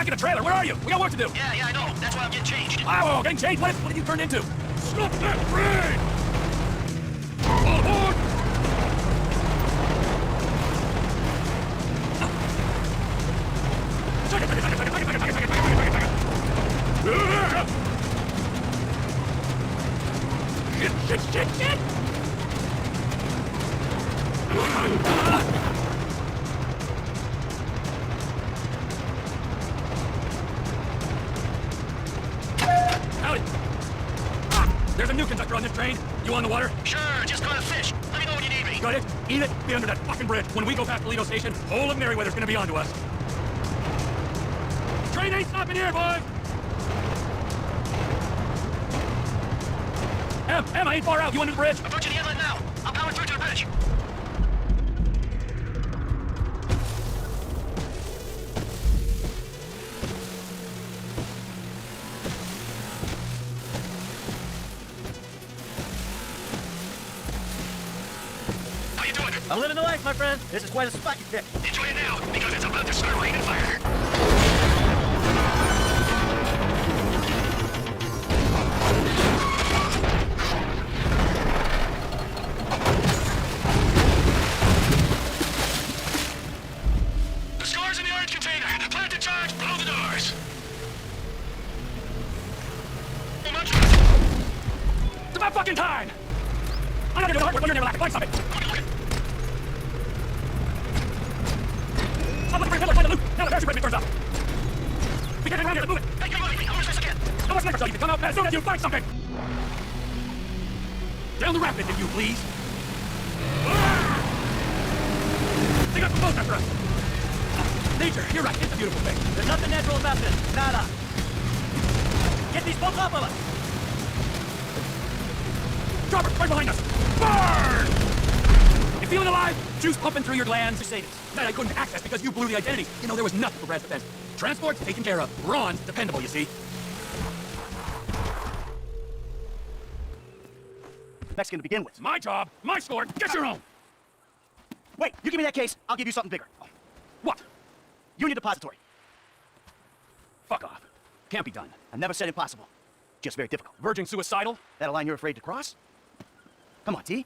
Back in the trailer, where are you? We got work to do. Yeah, I know. That's why I'm getting changed. Oh, getting changed? What have you turned into? Stop that train! All aboard! Shit! Howdy. There's a new conductor on this train. You on the water? Sure, just caught a fish. Let me know when you need me. Got it? Eat it. Be under that fucking bridge. When we go past Toledo Station, whole of Merryweather's gonna be onto us. Train ain't stopping here, boys! Em, I ain't far out. You under the bridge? Approaching the inlet now. I'm powering through to the bridge. How you doing? I'm living the life, my friend. This is quite a spot you picked. Enjoy it now, because it's about to start raining fire. The score's in the orange container. Plant the charge, blow the doors. It's about fucking time! I'm not gonna do the hard work when you're never like something. I'm looking for a pillar, find the loop. Now the parachute ready turns up. We can't hang around here, let's move it. Hey, get away. I'm gonna this again. No more sniper shell, you can come out as soon as you find something. Down the rapids, if you please. They got some boats after us. Nature, you're right, it's a beautiful thing. There's nothing natural about this. Nada. Get these boats off of us. Dropper, right behind us. Burn! You feeling alive? Juice pumping through your glands. Mercedes. That I couldn't access because you blew the identity. You know, there was nothing for Brad's defense. Transport's taken care of. Ron's dependable, you see. Mexican to begin with. My job, my score, get your own. Wait, you give me that case, I'll give you something bigger. What? Union Depository. Fuck off. Can't be done. I never said impossible. Just very difficult. Verging suicidal? That a line you're afraid to cross? Come on, T.